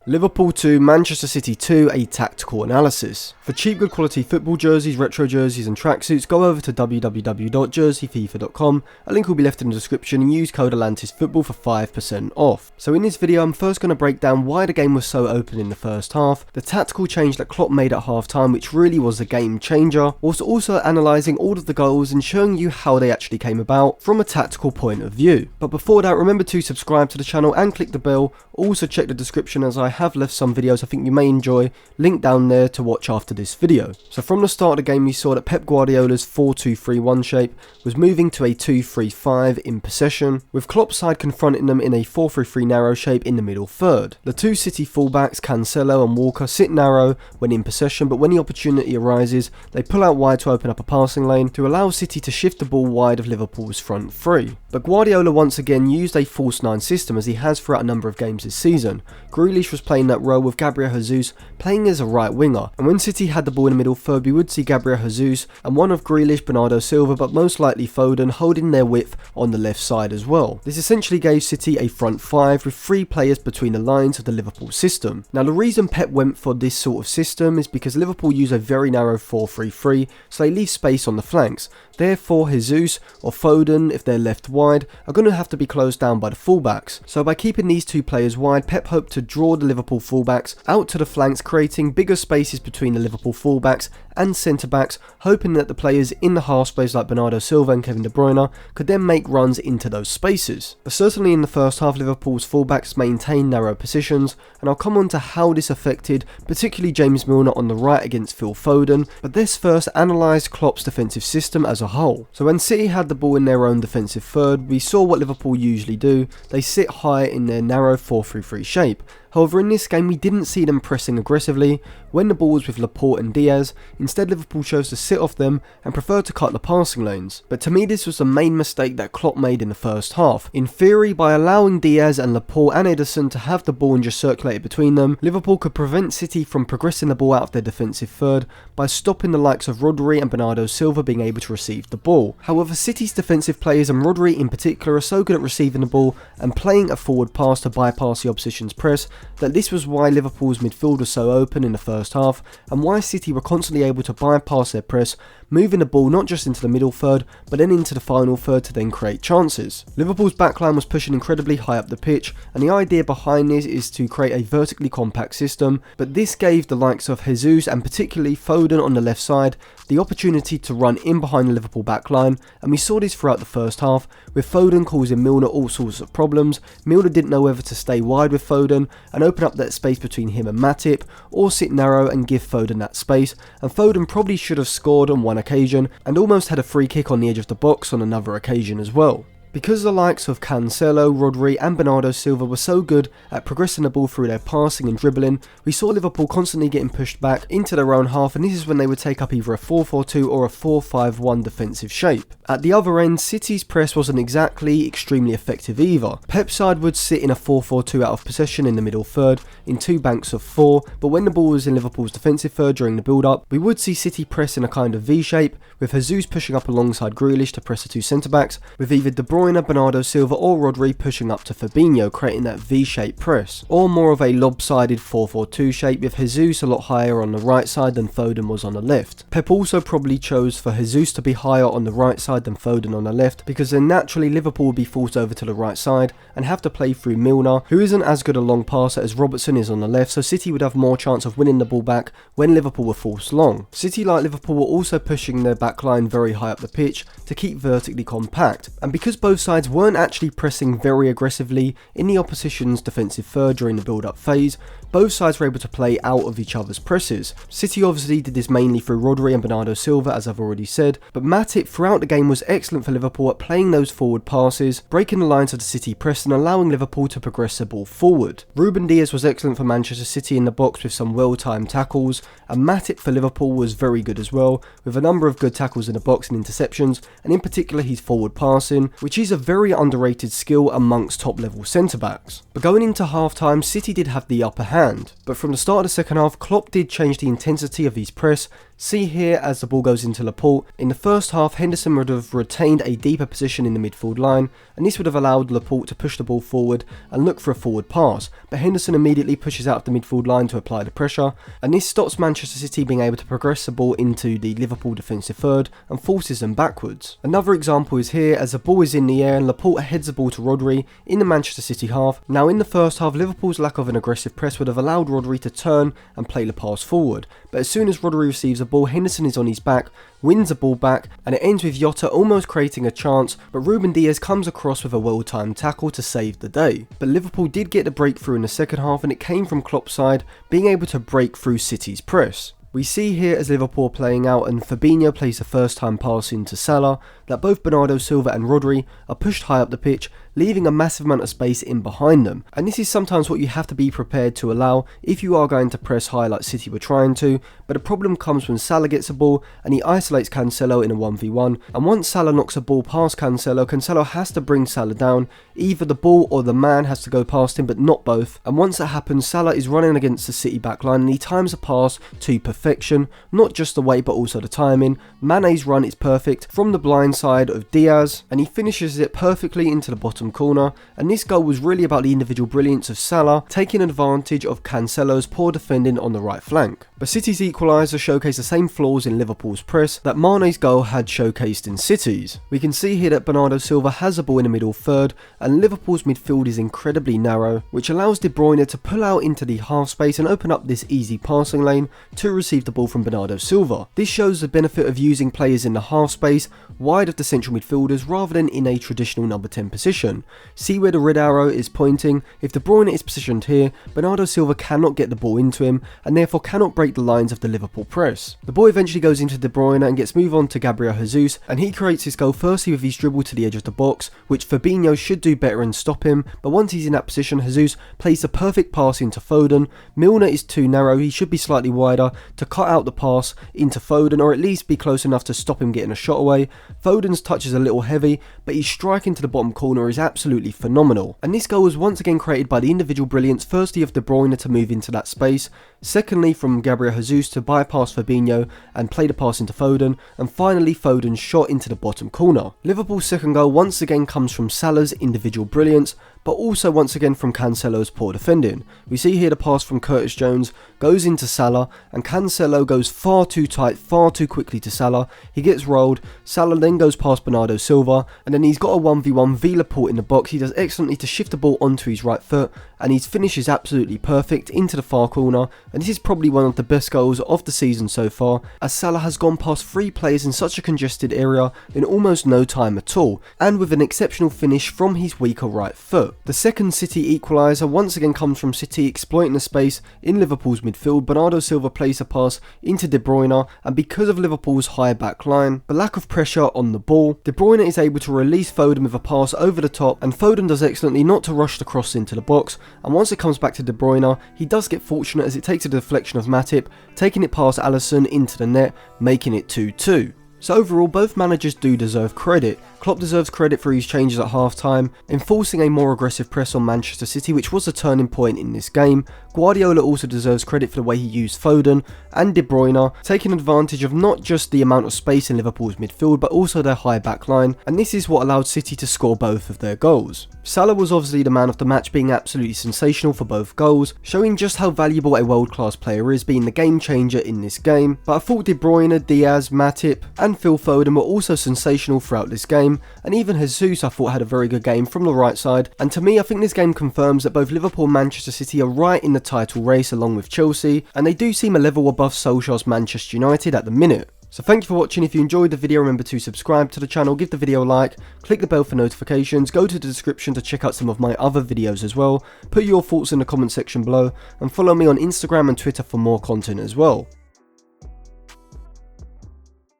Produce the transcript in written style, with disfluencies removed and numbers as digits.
Liverpool 2, Manchester City 2, a tactical analysis. For cheap good quality football jerseys, retro jerseys and tracksuits, go over to www.jerseyfifa.com, a link will be left in the description, and use code ATLANTISFOOTBALL for 5% off. So in this video I'm first going to break down why the game was so open in the first half, the tactical change that Klopp made at half time which really was a game changer, whilst also analysing all of the goals and showing you how they actually came about from a tactical point of view. But before that, remember to subscribe to the channel and click the bell. Also check the description as I have left some videos I think you may enjoy, link down there to watch after this video. So from the start of the game we saw that Pep Guardiola's 4-2-3-1 shape was moving to a 2-3-5 in possession, with Klopp's side confronting them in a 4-3-3 narrow shape in the middle third. The two City fullbacks, Cancelo and Walker, sit narrow when in possession, but when the opportunity arises they pull out wide to open up a passing lane to allow City to shift the ball wide of Liverpool's front three. But Guardiola once again used a false nine system as he has throughout a number of games this season. Grealish was playing that role with Gabriel Jesus playing as a right winger, and when City had the ball in the middle third we would see Gabriel Jesus and one of Grealish, Bernardo Silva, but most likely Foden holding their width on the left side as well. This essentially gave City a front five with three players between the lines of the Liverpool system. Now the reason Pep went for this sort of system is because Liverpool use a very narrow 4-3-3, so they leave space on the flanks. Therefore Jesus or Foden, if they're left wide, are going to have to be closed down by the fullbacks. So by keeping these two players wide, Pep hoped to draw the Liverpool fullbacks out to the flanks, creating bigger spaces between the Liverpool fullbacks and centre-backs, hoping that the players in the half space like Bernardo Silva and Kevin De Bruyne could then make runs into those spaces. But certainly in the first half Liverpool's fullbacks maintained narrow positions, and I'll come on to how this affected particularly James Milner on the right against Phil Foden, but let's first analyse Klopp's defensive system as a whole. So when City had the ball in their own defensive third, we saw what Liverpool usually do. They sit high in their narrow 4-3-3 shape. However, in this game we didn't see them pressing aggressively when the ball was with Laporte and Diaz. Instead Liverpool chose to sit off them and preferred to cut the passing lanes. But to me this was the main mistake that Klopp made in the first half. In theory, by allowing Diaz and Laporte and Ederson to have the ball and just circulate it between them, Liverpool could prevent City from progressing the ball out of their defensive third by stopping the likes of Rodri and Bernardo Silva being able to receive the ball. However, City's defensive players, and Rodri in particular, are so good at receiving the ball and playing a forward pass to bypass the opposition's press that this was why Liverpool's midfield was so open in the first half, and why City were constantly able to bypass their press, moving the ball not just into the middle third but then into the final third to then create chances. Liverpool's backline was pushing incredibly high up the pitch, and the idea behind this is to create a vertically compact system, but this gave the likes of Jesus and particularly Foden on the left side the opportunity to run in behind the Liverpool backline, and we saw this throughout the first half with Foden causing Milner all sorts of problems. Milner didn't know whether to stay wide with Foden and open up that space between him and Matip, or sit narrow and give Foden that space, and Foden probably should have scored on one occasion and almost had a free kick on the edge of the box on another occasion as well. Because the likes of Cancelo, Rodri and Bernardo Silva were so good at progressing the ball through their passing and dribbling, we saw Liverpool constantly getting pushed back into their own half, and this is when they would take up either a 4-4-2 or a 4-5-1 defensive shape. At the other end, City's press wasn't exactly extremely effective either. Pep's side would sit in a 4-4-2 out of possession in the middle third in two banks of four, but when the ball was in Liverpool's defensive third during the build-up, we would see City press in a kind of V shape, with Jesus pushing up alongside Grealish to press the two centre-backs, with either De Bruyne, Bernardo Silva or Rodri pushing up to Fabinho, creating that V-shaped press, or more of a lopsided 4-4-2 shape with Jesus a lot higher on the right side than Foden was on the left. Pep also probably chose for Jesus to be higher on the right side than Foden on the left, because then naturally Liverpool would be forced over to the right side and have to play through Milner, who isn't as good a long passer as Robertson is on the left, so City would have more chance of winning the ball back when Liverpool were forced long. City, like Liverpool, were also pushing their backline very high up the pitch to keep vertically compact, and because both sides weren't actually pressing very aggressively in the opposition's defensive third during the build-up phase, both sides were able to play out of each other's presses. City obviously did this mainly through Rodri and Bernardo Silva, as I've already said, but Matip throughout the game was excellent for Liverpool at playing those forward passes, breaking the lines of the City press and allowing Liverpool to progress the ball forward. Ruben Diaz was excellent for Manchester City in the box with some well-timed tackles, and Matip for Liverpool was very good as well, with a number of good tackles in the box and interceptions, and in particular his forward passing, which is a very underrated skill amongst top-level centre-backs. But going into half-time, City did have the upper hand, but from the start of the second half, Klopp did change the intensity of his press, See here as the ball goes into Laporte. In the first half, Henderson would have retained a deeper position in the midfield line, and this would have allowed Laporte to push the ball forward and look for a forward pass, but Henderson immediately pushes out of the midfield line to apply the pressure, and this stops Manchester City being able to progress the ball into the Liverpool defensive third and forces them backwards. Another example is here as the ball is in the air and Laporte heads the ball to Rodri in the Manchester City half. Now in the first half, Liverpool's lack of an aggressive press would have allowed Rodri to turn and play the pass forward, but as soon as Rodri receives the ball, Henderson is on his back, wins the ball back, and it ends with Jota almost creating a chance, but Ruben Dias comes across with a well-timed tackle to save the day. But Liverpool did get the breakthrough in the second half, and it came from Klopp's side being able to break through City's press. We see here as Liverpool playing out and Fabinho plays the first time pass into Salah, that both Bernardo Silva and Rodri are pushed high up the pitch, leaving a massive amount of space in behind them. And this is sometimes what you have to be prepared to allow if you are going to press high like City were trying to, but the problem comes when Salah gets the ball and he isolates Cancelo in a 1v1, and once Salah knocks a ball past Cancelo, Cancelo has to bring Salah down. Either the ball or the man has to go past him, but not both, and once that happens, Salah is running against the City backline and he times a pass to perfection, not just the weight but also the timing. Mane's run is perfect from the blind side of Diaz, and he finishes it perfectly into the bottom corner, and this goal was really about the individual brilliance of Salah taking advantage of Cancelo's poor defending on the right flank. But City's equaliser showcased the same flaws in Liverpool's press that Mane's goal had showcased in City's. We can see here that Bernardo Silva has the ball in the middle third, and Liverpool's midfield is incredibly narrow, which allows De Bruyne to pull out into the half space and open up this easy passing lane to receive the ball from Bernardo Silva. This shows the benefit of using players in the half space wide of the central midfielders rather than in a traditional number 10 position. See where the red arrow is pointing? If De Bruyne is positioned here, Bernardo Silva cannot get the ball into him and therefore cannot break the lines of the Liverpool press. The ball eventually goes into De Bruyne and gets moved on to Gabriel Jesus, and he creates his goal firstly with his dribble to the edge of the box, which Fabinho should do better and stop him, but once he's in that position, Jesus plays the perfect pass into Foden. Milner is too narrow, he should be slightly wider to cut out the pass into Foden, or at least be close enough to stop him getting a shot away. Foden's touch is a little heavy, but his strike into the bottom corner is absolutely phenomenal. And this goal was once again created by the individual brilliance, firstly of De Bruyne to move into that space, secondly from Gabriel Jesus to bypass Fabinho and play the pass into Foden, and finally Foden's shot into the bottom corner. Liverpool's second goal once again comes from Salah's individual brilliance, but also once again from Cancelo's poor defending. We see here the pass from Curtis Jones goes into Salah, and Cancelo goes far too tight, far too quickly to Salah. He gets rolled, Salah then goes past Bernardo Silva, and then he's got a 1v1 v Laporte in the box. He does excellently to shift the ball onto his right foot, and his finish is absolutely perfect into the far corner, and this is probably one of the best goals of the season so far, as Salah has gone past 3 players in such a congested area in almost no time at all, and with an exceptional finish from his weaker right foot. The second City equaliser once again comes from City exploiting the space in Liverpool's midfield. Bernardo Silva plays a pass into De Bruyne, and because of Liverpool's high back line, the lack of pressure on the ball, De Bruyne is able to release Foden with a pass over the top, and Foden does excellently not to rush the cross into the box, and once it comes back to De Bruyne, he does get fortunate as it takes a deflection of Matip, taking it past Alisson into the net, making it 2-2. So overall, both managers do deserve credit. Klopp deserves credit for his changes at half-time, enforcing a more aggressive press on Manchester City, which was a turning point in this game. Guardiola also deserves credit for the way he used Foden and De Bruyne, taking advantage of not just the amount of space in Liverpool's midfield, but also their high back line, and this is what allowed City to score both of their goals. Salah was obviously the man of the match, being absolutely sensational for both goals, showing just how valuable a world-class player is, being the game changer in this game. But I thought De Bruyne, Diaz, Matip and Phil Foden were also sensational throughout this game, and even Jesus I thought had a very good game from the right side. And to me, I think this game confirms that both Liverpool and Manchester City are right in the title race along with Chelsea, and they do seem a level above Solskjaer's Manchester United at the minute. So thank you for watching. If you enjoyed the video, remember to subscribe to the channel, give the video a like, click the bell for notifications, go to the description to check out some of my other videos as well, put your thoughts in the comment section below, and follow me on Instagram and Twitter for more content as well.